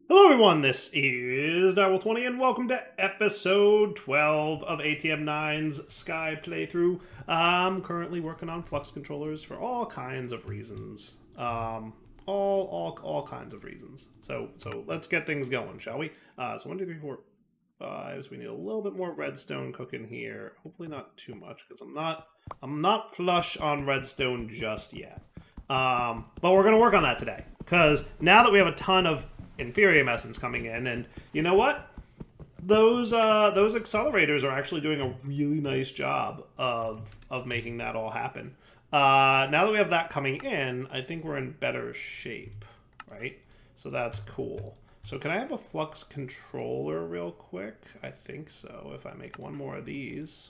Hello everyone, this is Ep12 and welcome to episode 12 of ATM9's Sky playthrough. I'm currently working on Flux controllers for all kinds of reasons. All kinds of reasons. So let's get things going, shall we? So 1, 2, 3, 4, 5. So we need a little bit more redstone cooking here. Hopefully not too much, because I'm not flush on redstone just yet. But we're gonna work on that today, because now that we have a ton of Inferium essence coming in, and you know what? Those accelerators are actually doing a really nice job of making that all happen. Now that we have that coming in, I think we're in better shape, right? So that's cool. So can I have a flux controller real quick? I think so. If I make one more of these,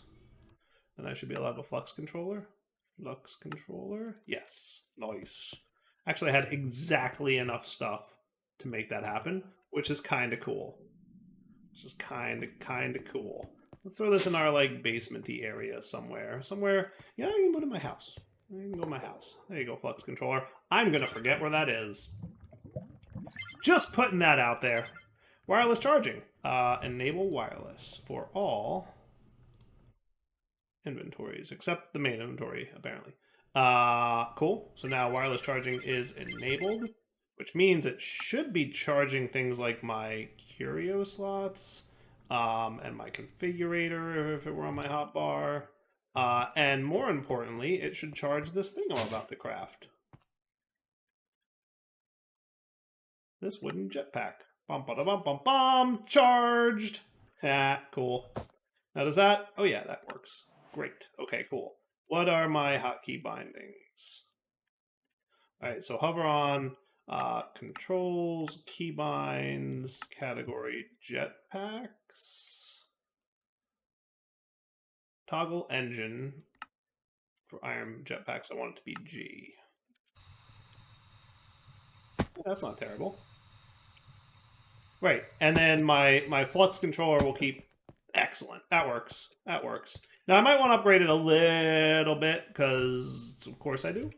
then I should be able to have a flux controller. Flux controller? Yes. Nice. Actually, I had exactly enough stuff to make that happen, which is kind of cool. Which is kind of cool. Let's throw this in our like basementy area somewhere. Yeah, I can put it in my house. I can go in my house. There you go, flux controller. I'm gonna forget where that is. Just putting that out there. Wireless charging. Enable wireless for all inventories, except the main inventory, apparently. Cool. So now wireless charging is enabled, which means it should be charging things like my curio slots and my configurator if it were on my hotbar. And more importantly, it should charge this thing I'm about to craft. This wooden jetpack. Bum ba da bum bum bum. Charged. Ah, cool. Now does that? Oh yeah, that works. Great. Okay, cool. What are my hotkey bindings? All right, so hover on controls, keybinds, category jetpacks, toggle engine. For iron jetpacks, I want it to be G. That's not terrible. Right, and then my flux controller will keep. Excellent. That works. That works. Now I might want to upgrade it a little bit because, of course, I do.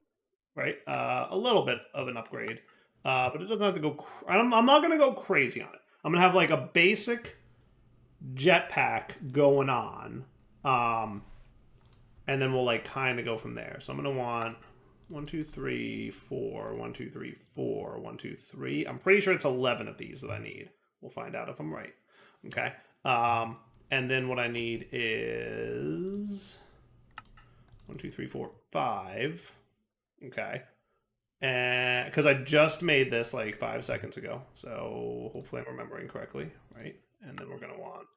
Right, a little bit of an upgrade, but it doesn't have to go. I'm not going to go crazy on it. I'm going to have like a basic jetpack going on, and then we'll like kind of go from there. So I'm going to want 1, 2, 3, 4, 1, 2, 3, 4, 1, 2, 3. I'm pretty sure it's 11 of these that I need. We'll find out if I'm right. Okay. And then what I need is 1, 2, 3, 4, 5. Okay. And because I just made this like 5 seconds ago, so hopefully I'm remembering correctly, right? And then we're gonna want.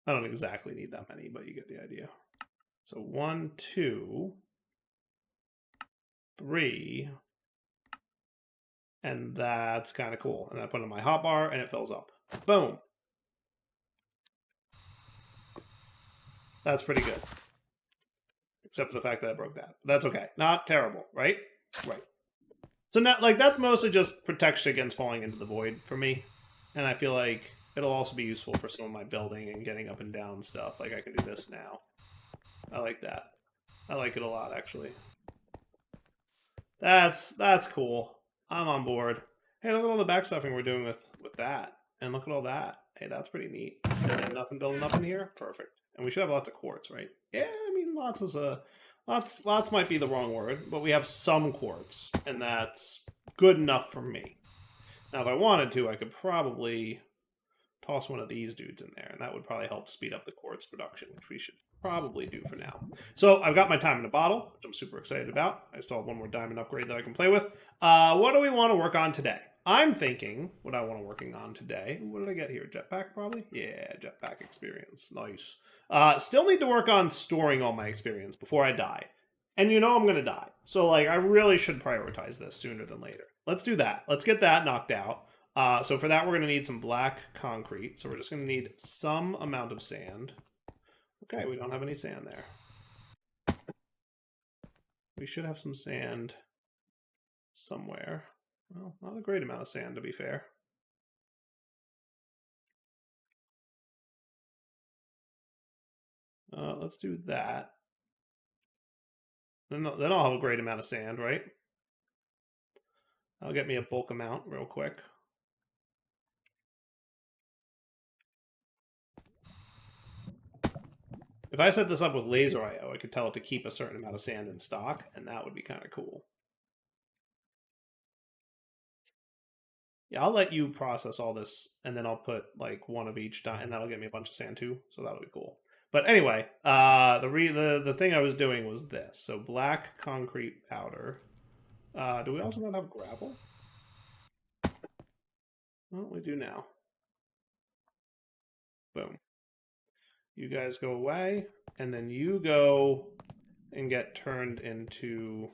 I don't exactly need that many, but you get the idea. So 1, 2, 3, and that's kind of cool. And I put it in my hotbar, and it fills up. Boom. That's pretty good. Except for the fact that I broke that. That's okay. Not terrible, right? Right. So now, like, that's mostly just protection against falling into the void for me. And I feel like it'll also be useful for some of my building and getting up and down stuff. Like, I can do this now. I like that. I like it a lot, actually. That's cool. I'm on board. Hey, look at all the backstuffing we're doing with that. And look at all that. Hey, that's pretty neat. And nothing building up in here? Perfect. And we should have lots of quartz, right? Yeah, I mean, lots is a... Lots might be the wrong word, but we have some quartz. And that's good enough for me. Now, if I wanted to, I could probably toss one of these dudes in there, and that would probably help speed up the quartz production, which we should probably do for now. So I've got my time in a bottle, which I'm super excited about. I still have one more diamond upgrade that I can play with. What do we want to work on today? I'm thinking what I want to working on today. What did I get here? Jetpack, probably? Yeah, jetpack experience. Nice. Still need to work on storing all my experience before I die. And you know I'm going to die. So, like, I really should prioritize this sooner than later. Let's do that. Let's get that knocked out. So for that, we're going to need some black concrete. So we're just going to need some amount of sand. Okay, we don't have any sand there. We should have some sand somewhere. Well, not a great amount of sand, to be fair. Let's do that. Then I'll have a great amount of sand, right? I'll get me a bulk amount real quick. If I set this up with laser IO, I could tell it to keep a certain amount of sand in stock, and that would be kind of cool. Yeah, I'll let you process all this, and then I'll put like one of each dye, and that'll get me a bunch of sand too, so that'll be cool. But anyway, the thing I was doing was this. So black concrete powder. Do we also not have gravel? Well, we do now. Boom. You guys go away, and then you go and get turned into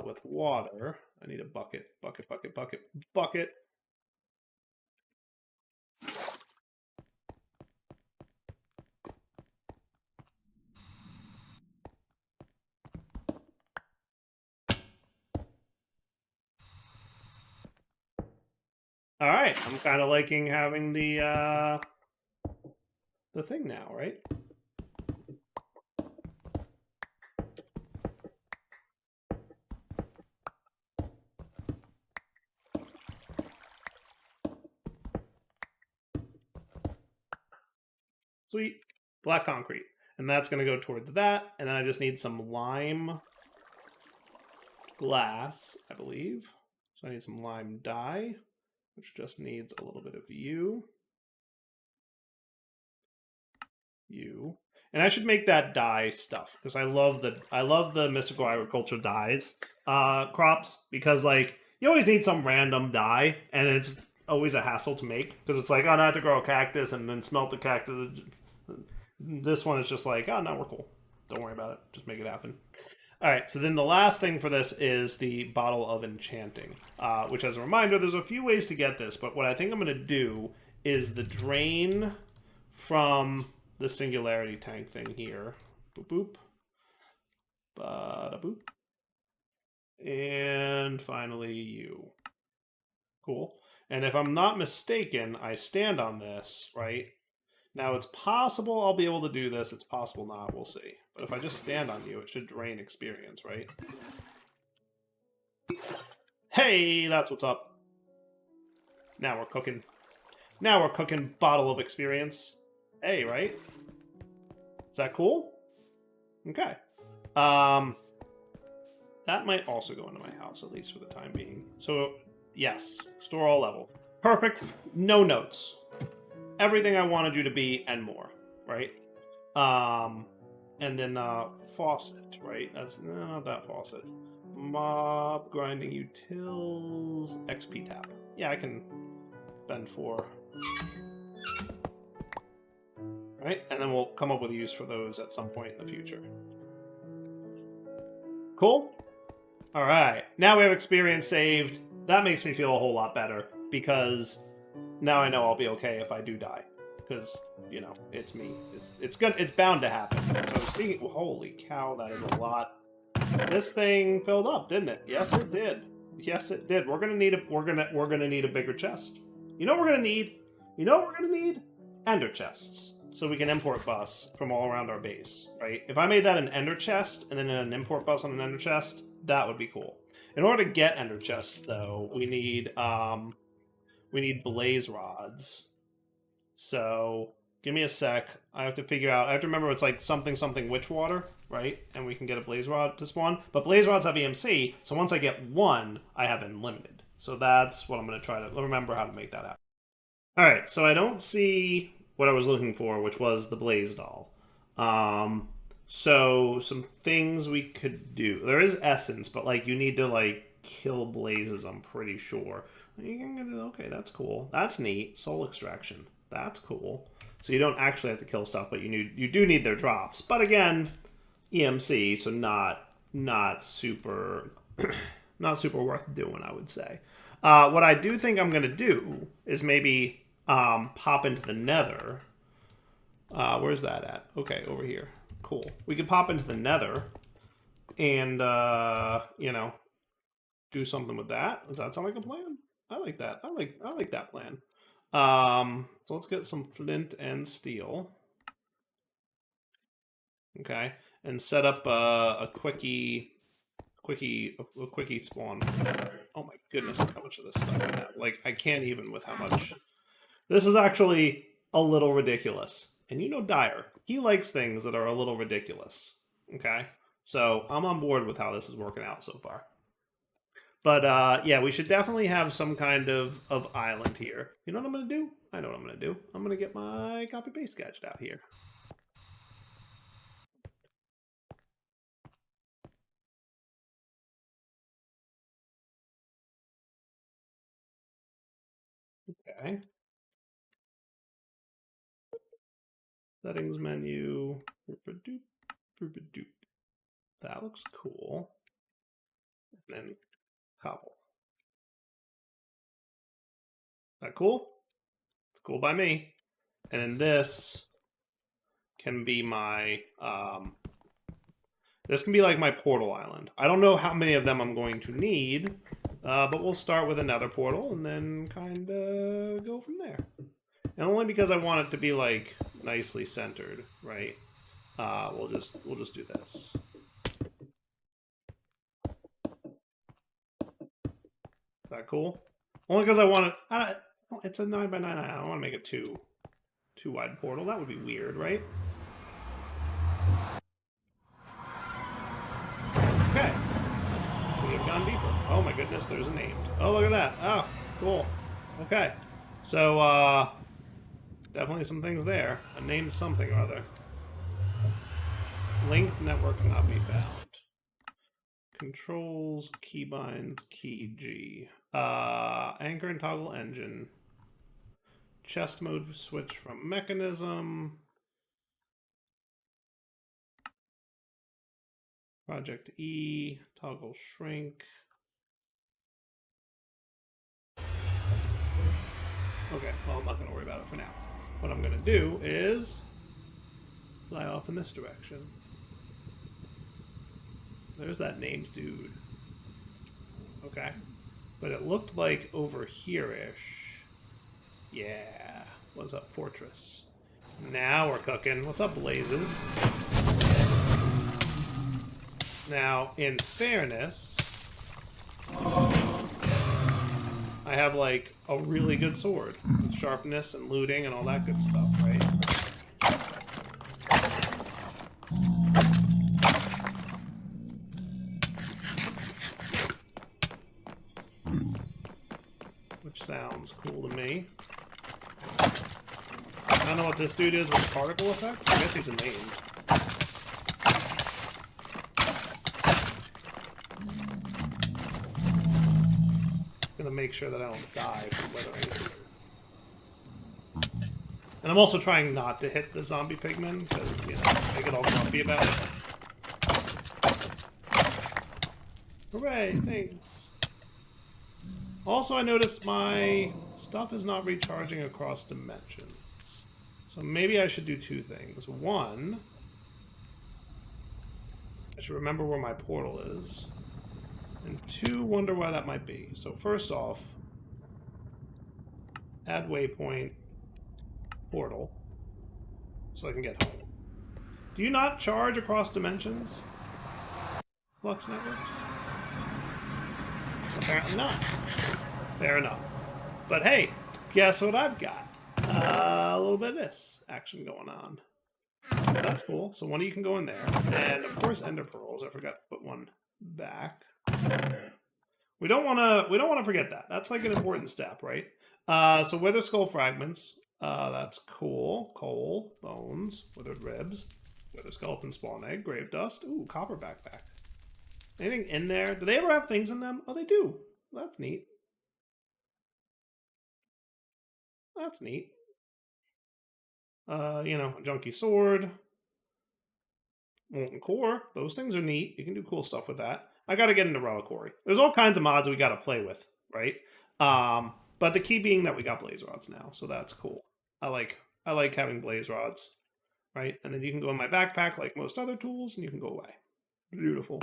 with water. I need a bucket, bucket, bucket, bucket, bucket. All right, I'm kind of liking having the thing now, right? Sweet. Black concrete. And that's going to go towards that. And then I just need some lime glass, I believe. So I need some lime dye, which just needs a little bit of you. And I should make that dye stuff because I love the mystical agriculture dyes crops, because like you always need some random dye and it's always a hassle to make because it's like, oh, now I have to grow a cactus and then smelt the cactus. This one is just like, oh, no, we're cool. Don't worry about it. Just make it happen. All right, so then the last thing for this is the bottle of enchanting, which, as a reminder, there's a few ways to get this, but what I think I'm going to do is the drain from the singularity tank thing here. Boop, boop. Bada, boop. And finally, you. Cool. And if I'm not mistaken, I stand on this, right? Now, it's possible I'll be able to do this. It's possible not. We'll see. But if I just stand on you, it should drain experience, right? Hey, that's what's up. Now we're cooking. Now we're cooking bottle of experience. Hey, right? Is that cool? Okay. That might also go into my house, at least for the time being. So, yes. Store all level. Perfect. No notes. Everything I wanted you to be and more, right? And then faucet, right? That's not that faucet. Mob grinding utils XP tab. Yeah, I can bend 4. Right? And then we'll come up with a use for those at some point in the future. Cool? Alright. Now we have experience saved. That makes me feel a whole lot better, because now I know I'll be okay if I do die. Because, you know, it's me. It's good. It's bound to happen. So speaking, holy cow, that is a lot. This thing filled up, didn't it? Yes, it did. Yes, it did. We're gonna need a bigger chest. You know what we're gonna need? You know what we're gonna need? Ender chests, so we can import bus from all around our base, right? If I made that an ender chest and then an import bus on an ender chest, that would be cool. In order to get ender chests, though, we need blaze rods. So give me a sec. I have to figure out. I have to remember it's like something witch water, right? And we can get a blaze rod to spawn. But blaze rods have EMC, so once I get one, I have unlimited. So that's what I'm going to try to remember how to make that happen. All right, so I don't see what I was looking for, which was the blaze doll. So some things we could do. There is essence, but like you need to like kill blazes, I'm pretty sure. You can get it. Okay, that's cool. That's neat. Soul extraction. That's cool. So you don't actually have to kill stuff, but you do need their drops. But again, EMC, so not super not super worth doing, I would say. What I do think I'm gonna do is maybe pop into the Nether. Where's that at? Okay, over here. Cool. We could pop into the Nether and you know, do something with that. Does that sound like a plan? I like that. I like that plan. So let's get some flint and steel. Okay, and set up a quickie a quickie spawn. Oh my goodness, look how much of this stuff I have. Like, I can't even with how much. This is actually a little ridiculous. And you know Dyer, he likes things that are a little ridiculous. Okay? So I'm on board with how this is working out so far. But yeah, we should definitely have some kind of island here. You know what I'm going to do? I know what I'm going to do. I'm going to get my copy-paste gadget out here. Okay. Settings menu. That looks cool. And then cobble. Is that cool? It's cool by me. And then this can be my this can be like my portal island. I don't know how many of them I'm going to need, but we'll start with another portal and then kind of go from there. And only because I want it to be like nicely centered, right? We'll just do this. Is that cool? Only because I want it. It's a 9x9. I don't want to make it too wide portal. That would be weird, right? Okay. We have gone deeper. Oh my goodness, there's a name. Oh, look at that. Oh, cool. Okay. So, definitely some things there. A named something or other. Linked network cannot be found. Controls, keybinds, key G. Anchor and toggle engine. Chest mode switch from mechanism. Project E, toggle shrink. Okay, well, I'm not going to worry about it for now. What I'm going to do is fly off in this direction. There's that named dude. Okay. But it looked like over here-ish. Yeah. What's up, Fortress? Now we're cooking. What's up, Blazes? Now, in fairness, I have, like, a really good sword. With sharpness and looting and all that good stuff, right? Which sounds cool to me. I don't know what this dude is with particle effects. I guess he's a name. Gonna make sure that I don't die from withering. And I'm also trying not to hit the zombie pigmen, because, you know, I get all grumpy about it. Hooray, thanks. Also, I noticed my stuff is not recharging across dimensions. So maybe I should do two things. One, I should remember where my portal is. And two, wonder why that might be. So first off, add waypoint, portal, so I can get home. Do you not charge across dimensions, Flux networks? Apparently not. Fair enough. But hey, guess what I've got? A little bit of this action going on. That's cool. So one of you can go in there. And of course ender pearls. I forgot to put one back. We don't wanna forget that. That's like an important step, right? So wither skull fragments. That's cool. Coal, bones, withered ribs, wither skeleton spawn egg, grave dust. Ooh, copper backpack. Anything in there? Do they ever have things in them? Oh, they do. That's neat. That's neat. You know, a junky sword. Molten core. Those things are neat. You can do cool stuff with that. I gotta get into reliquary. There's all kinds of mods we gotta play with, right? But the key being that we got blaze rods now, so that's cool. I like having blaze rods, right? And then you can go in my backpack like most other tools, and you can go away. Beautiful.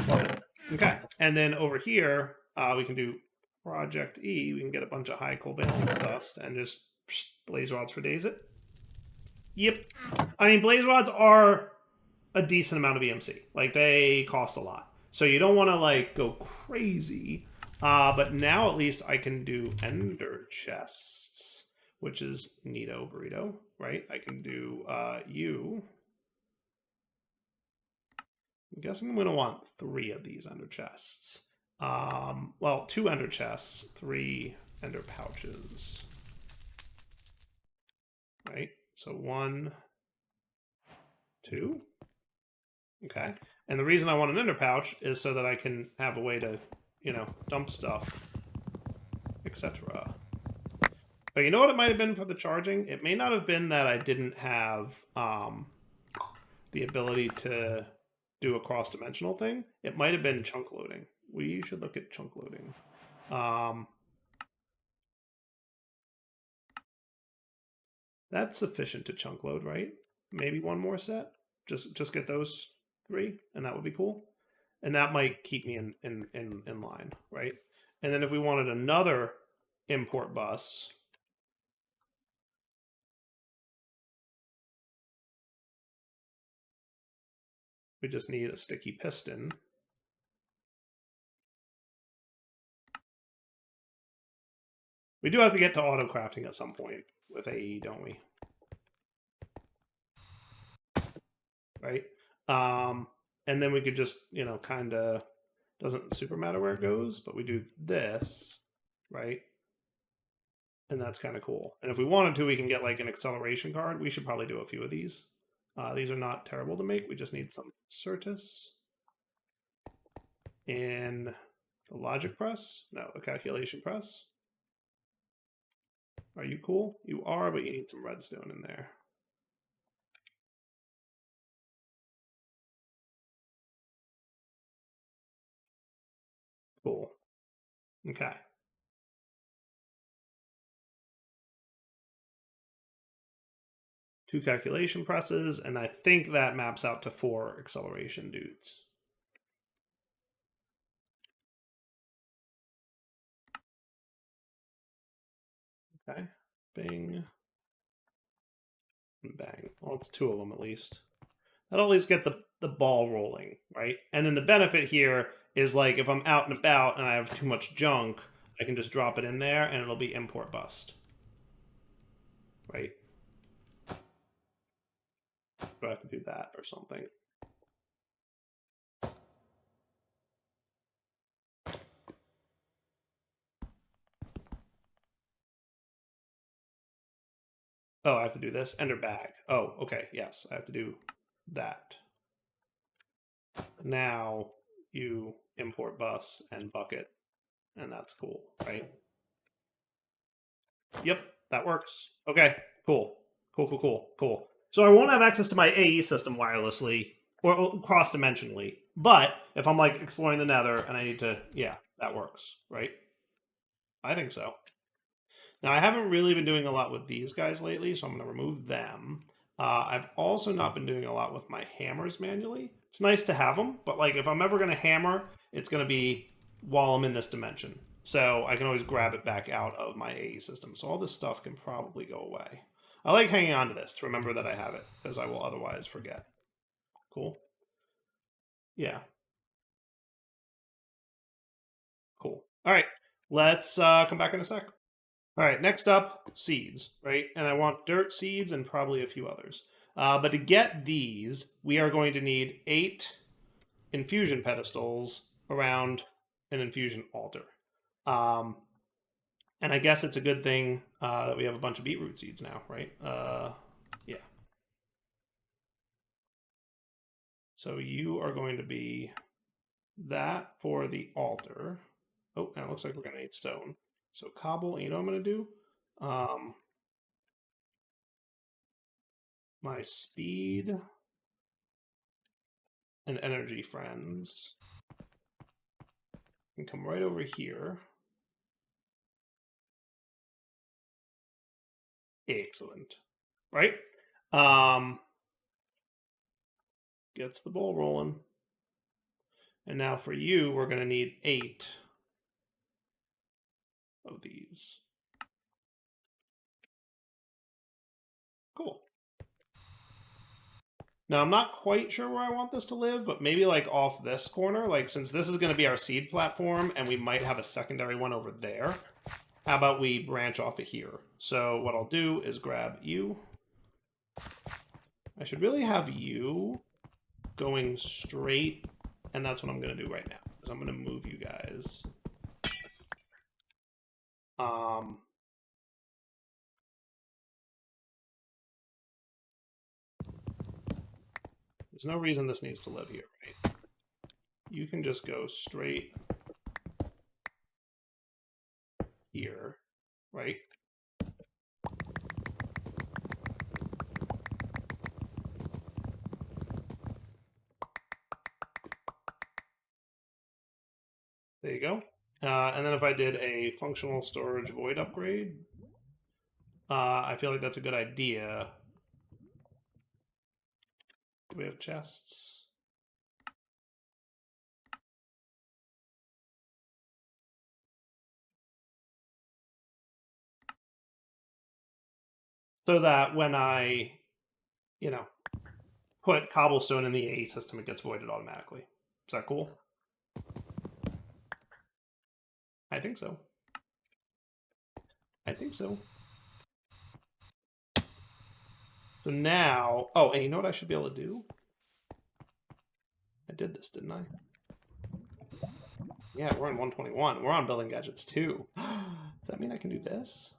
Love it. Okay, and then over here, we can do Project E. We can get a bunch of high covalence dust and just blaze rods for days it. Yep. I mean, blaze rods are a decent amount of EMC. Like, they cost a lot. So you don't want to like go crazy. But now at least I can do ender chests, which is neato burrito, right? I can do you. I'm guessing I'm going to want 3 of these ender chests. Well, 2 ender chests, 3 ender pouches. Right? So 1, 2. Okay. And the reason I want an ender pouch is so that I can have a way to, dump stuff, etc. But you know what it might have been for the charging? It may not have been that I didn't have the ability to do a cross-dimensional thing. It might have been chunk loading. We should look at chunk loading. That's sufficient to chunk load, right? Maybe one more set. Just get those 3, and that would be cool. And that might keep me in line, right? And then if we wanted another import bus, we just need a sticky piston. We do have to get to auto crafting at some point with AE, don't we? Right? And then we could just, kind of, doesn't super matter where it goes, but we do this, right? And that's kind of cool. And if we wanted to, we can get like an acceleration card. We should probably do a few of these. These are not terrible to make. We just need some Certus. And the logic press? No, the calculation press. Are you cool? You are, but you need some redstone in there. Cool. Okay. 2 calculation presses, and I think that maps out to 4 acceleration dudes. Okay. Bing. And bang. Well, it's 2 of them at least. That'll at least get the ball rolling, right? And then the benefit here is like if I'm out and about and I have too much junk, I can just drop it in there and it'll be import bust. Right? Do I have to do that or something? Oh, I have to do this. Enter bag. Oh, okay. Yes, I have to do that. Now you import bus and bucket, and that's cool, right? Yep, that works. Okay, cool. Cool. So I won't have access to my AE system wirelessly or cross-dimensionally, but if I'm like exploring the Nether and I need to, yeah, that works, right? I think so. Now, I haven't really been doing a lot with these guys lately, so I'm going to remove them. I've also not been doing a lot with my hammers manually. It's nice to have them, but like if I'm ever going to hammer, it's going to be while I'm in this dimension. So I can always grab it back out of my AE system. So all this stuff can probably go away. I like hanging on to this to remember that I have it, because I will otherwise forget. Cool. Yeah. Cool. All right. Let's come back in a sec. All right, next up, seeds, right? And I want dirt seeds and probably a few others. But to get these, we are going to need 8 infusion pedestals around an infusion altar. And I guess it's a good thing that we have a bunch of beetroot seeds now, right? Yeah. So you are going to be that for the altar. Oh, and it looks like we're going to need stone. So cobble, you know what I'm going to do? My speed and energy friends can come right over here. Excellent. Right? Gets the ball rolling. And now for you, we're going to need 8 of these. Cool. Now, I'm not quite sure where I want this to live, but maybe like off this corner, like since this is going to be our seed platform and we might have a secondary one over there, how about we branch off of here? So what I'll do is grab you. I should really have you going straight, and that's what I'm going to do right now, is I'm going to move you guys. There's no reason this needs to live here, right? You can just go straight here, right? There you go. And then if I did a functional storage void upgrade, I feel like that's a good idea. Do we have chests? So that when I, put cobblestone in the A system, it gets voided automatically. Is that cool? I think so. I think so. So now, oh, and you know what I should be able to do? I did this, didn't I? Yeah, we're on 121. We're on building gadgets too. Does that mean I can do this?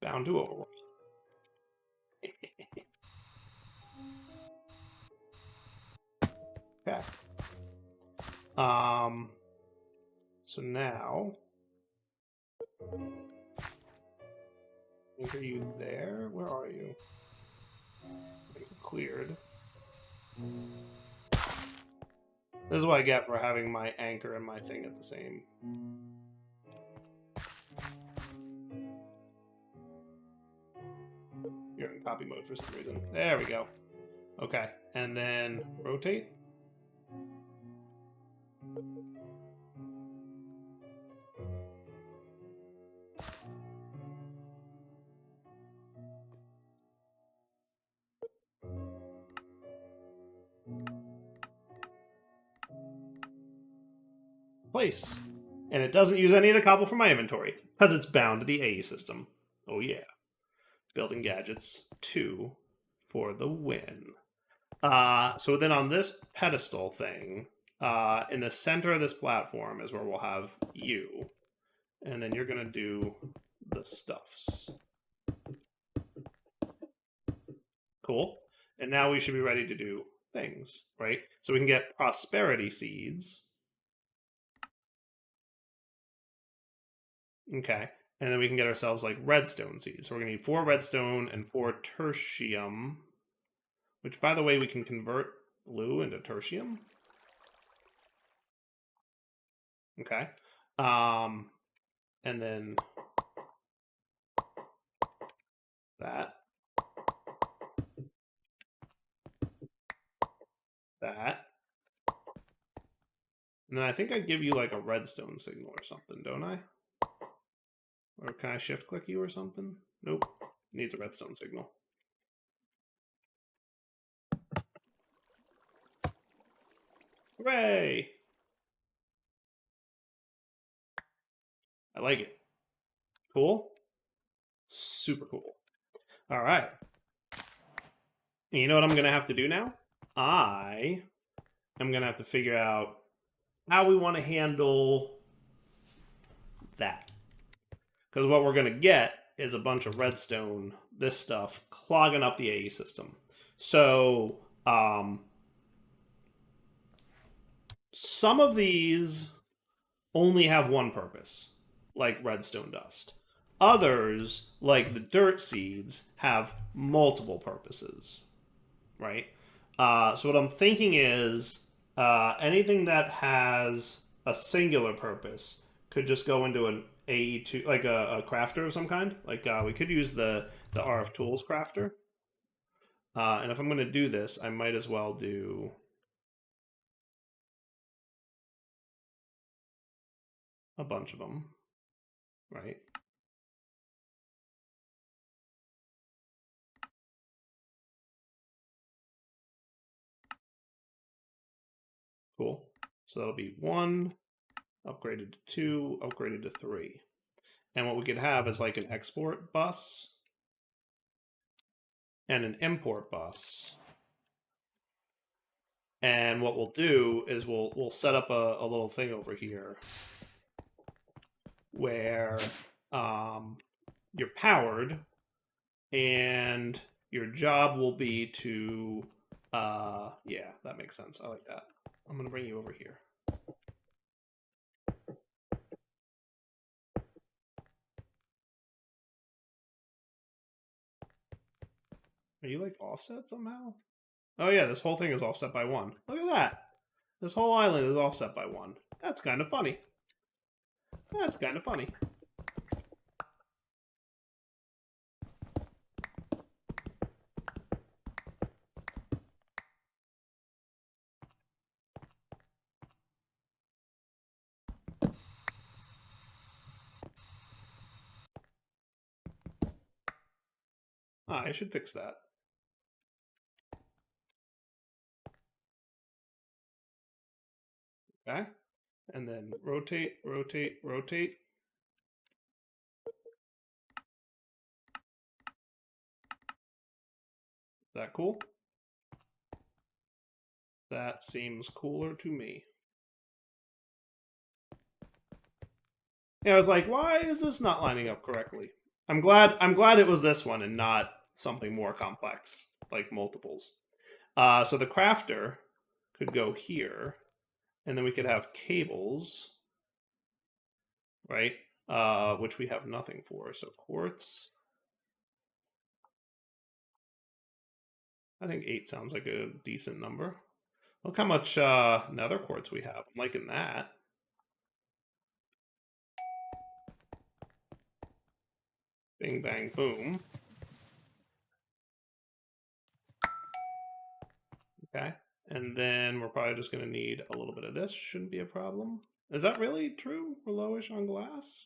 Bound to overworld. Okay. So now, are you there? Where are you? Cleared. This is what I get for having my anchor and my thing at the same. You're in copy mode for some reason. There we go. Okay, and then rotate. Place. And it doesn't use any of the cobble from my inventory because it's bound to the AE system. Oh yeah. Building gadgets 2 for the win. So then on this pedestal thing, in the center of this platform is where we'll have you. And then you're going to do the stuffs. Cool. And now we should be ready to do things, right? So we can get prosperity seeds. Okay. And then we can get ourselves like redstone seeds. So we're going to need 4 redstone and 4 tertium, which, by the way, we can convert blue into tertium. Okay. And then that. That. And then I think I give you like a redstone signal or something, don't I? Or can I shift click you or something? Nope. Needs a redstone signal. Hooray! I like it. Cool? Super cool. All right. And you know what I'm going to have to do now? I am going to have to figure out how we want to handle that. Because what we're going to get is a bunch of redstone, this stuff, clogging up the AE system. So, some of these only have one purpose, like redstone dust. Others, like the dirt seeds, have multiple purposes, right? So what I'm thinking is anything that has a singular purpose could just go into an AE2, like a crafter of some kind. Like we could use the RF Tools crafter. And if I'm going to do this, I might as well do a bunch of them, right? Cool. So that'll be 1, upgraded to 2, upgraded to 3. And what we could have is like an export bus and an import bus. And what we'll do is we'll set up a little thing over here where you're powered, and your job will be to yeah, that makes sense. I like that. I'm gonna bring you over here. Are you like offset somehow? Oh yeah, this whole thing is offset by 1. Look at that. This whole island is offset by 1. That's kind of funny. That's kind of funny. I should fix that. Okay. And then rotate, rotate, rotate. Is that cool? That seems cooler to me. Yeah, I was like, why is this not lining up correctly? I'm glad it was this one and not something more complex, like multiples. So the crafter could go here, and then we could have cables, right? Which we have nothing for. So quartz. I think 8 sounds like a decent number. Look how much nether quartz we have. I'm liking that. Bing, bang, boom. Okay. And then we're probably just going to need a little bit of this. Shouldn't be a problem. Is that really true? We're lowish on glass?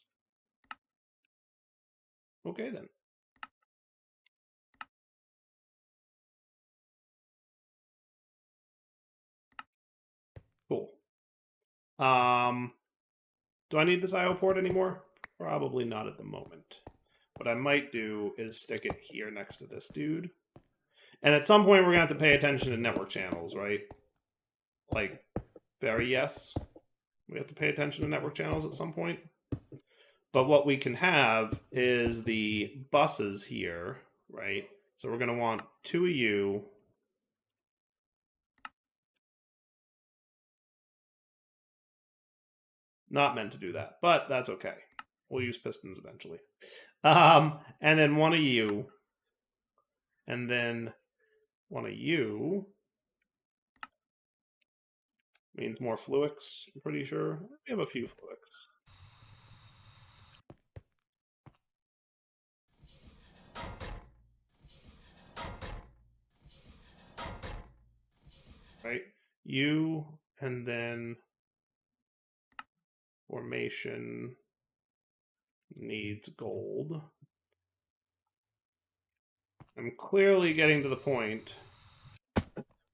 Okay, then. Cool. Do I need this IO port anymore? Probably not at the moment. What I might do is stick it here next to this dude. And at some point, we're going to have to pay attention to network channels, right? Like, very yes. We have to pay attention to network channels at some point. But what we can have is the buses here, right? So we're going to want 2 of you. Not meant to do that, but that's okay. We'll use pistons eventually. And then 1 of you. And then 1 of you means more Flux, I'm pretty sure. We have a few Flux. Right? You, and then formation needs gold. I'm clearly getting to the point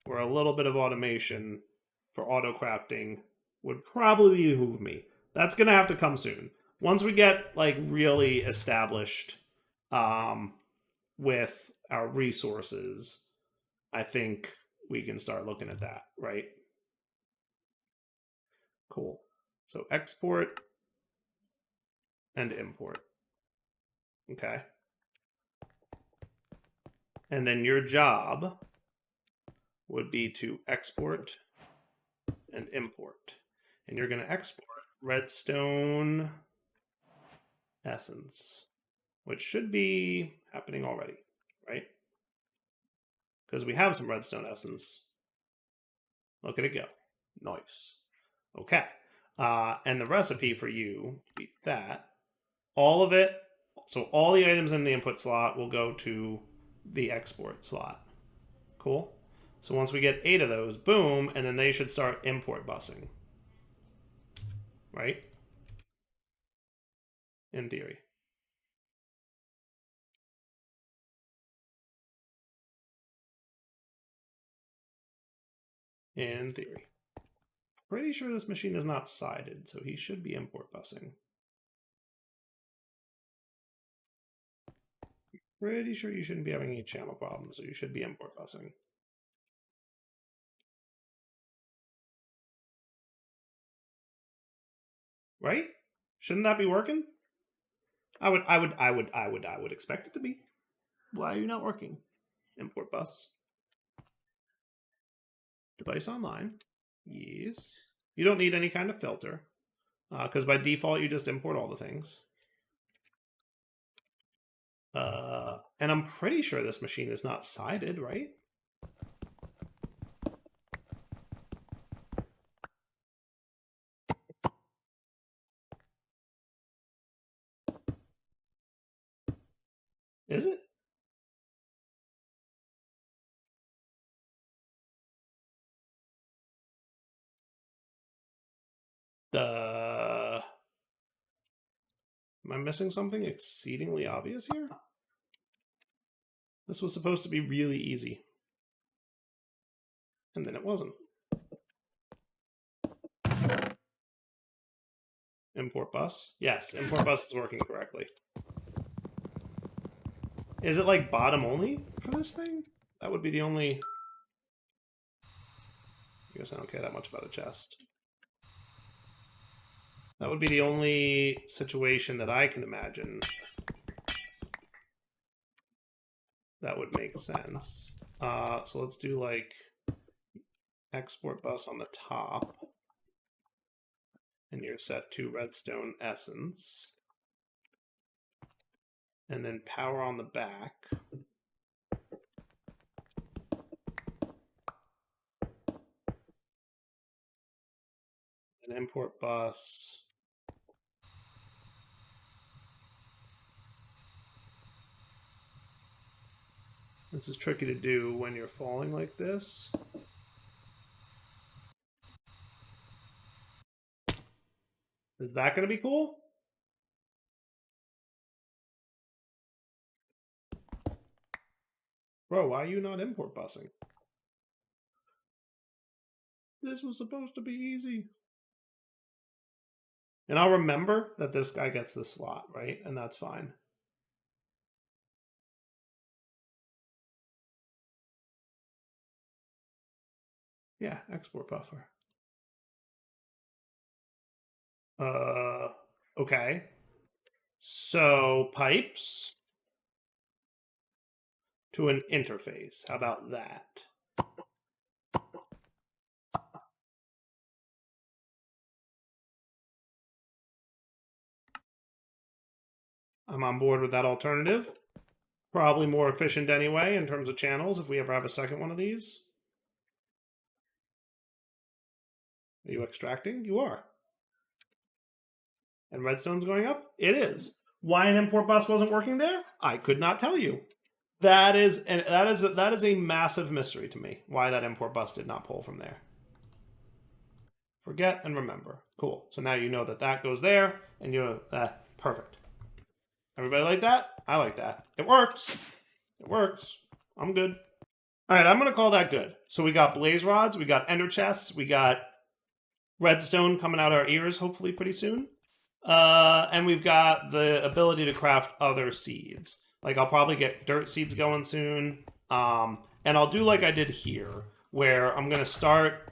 where a little bit of automation for auto crafting would probably behoove me. That's gonna have to come soon. Once we get like really established with our resources, I think we can start looking at that, right? Cool. So export and import. Okay. And then your job would be to export and import. And you're going to export redstone essence, which should be happening already, right? Because we have some redstone essence. Look at it go. Nice. Okay. And the recipe for you, beat that. All of it, so all the items in the input slot will go to the export slot. Cool. So once we get 8 of those, boom, and then they should start import busing. Right? In theory. In theory. Pretty sure this machine is not sided, so he should be import busing. Pretty sure you shouldn't be having any channel problems, so you should be import busing. Right? Shouldn't that be working? I would expect it to be. Why are you not working? Import bus. Device online. Yes. You don't need any kind of filter, because by default you just import all the things. And I'm pretty sure this machine is not sided, right? Is it? Am I missing something exceedingly obvious here? This was supposed to be really easy. And then it wasn't. Import bus? Yes, import bus is working correctly. Is it like bottom only for this thing? That would be the only... I guess I don't care that much about a chest. That would be the only situation that I can imagine that would make sense. So let's do like export bus on the top. And you're set to redstone essence. And then power on the back. And import bus. This is tricky to do when you're falling like this. Is that going to be cool? Bro, why are you not import busing? This was supposed to be easy. And I'll remember that this guy gets the slot, right? And that's fine. Yeah, export buffer. Okay. So, pipes to an interface. How about that? I'm on board with that alternative. Probably more efficient anyway in terms of channels if we ever have a second one of these. Are you extracting? You are. And redstone's going up? It is. Why an import bus wasn't working there? I could not tell you. That is a massive mystery to me. Why that import bus did not pull from there. Forget and remember. Cool. So now you know that that goes there, and you perfect. Everybody like that? I like that. It works. It works. I'm good. All right, I'm going to call that good. So we got blaze rods, we got ender chests, we got redstone coming out our ears hopefully pretty soon. And we've got the ability to craft other seeds. Like I'll probably get dirt seeds going soon. And I'll do like I did here, where I'm going to start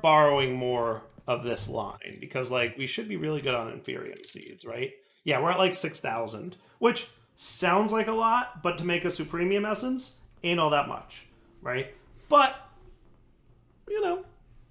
borrowing more of this line because like we should be really good on inferium seeds, right? Yeah, we're at like 6,000, which sounds like a lot, but to make a supremium essence ain't all that much, right? But you know,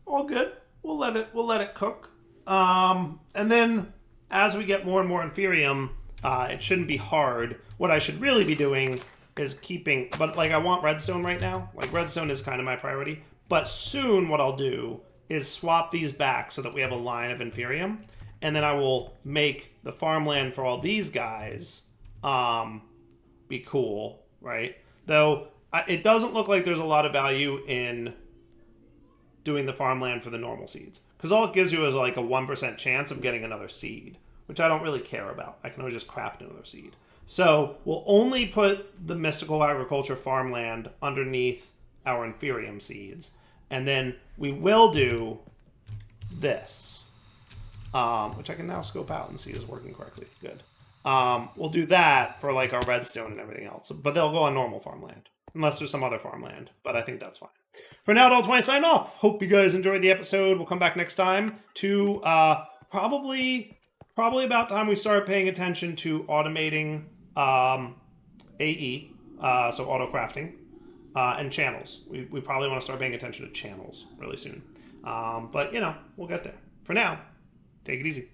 all good. We'll let it cook. And then as we get more and more inferium, it shouldn't be hard. What I should really be doing is keeping, but like I want redstone right now. Like redstone is kind of my priority. But soon what I'll do is swap these back so that we have a line of inferium. And then I will make the farmland for all these guys be cool, right? Though it doesn't look like there's a lot of value in doing the farmland for the normal seeds. Because all it gives you is like a 1% chance of getting another seed, which I don't really care about. I can always just craft another seed. So we'll only put the mystical agriculture farmland underneath our inferium seeds. And then we will do this, which I can now scope out and see is working correctly. Good. We'll do that for like our redstone and everything else, but they'll go on normal farmland unless there's some other farmland. But I think that's fine. For now, Adult20 sign off. Hope you guys enjoyed the episode. We'll come back next time to probably about time we start paying attention to automating AE, so auto crafting, and channels. We probably want to start paying attention to channels really soon. But, you know, we'll get there. For now, take it easy.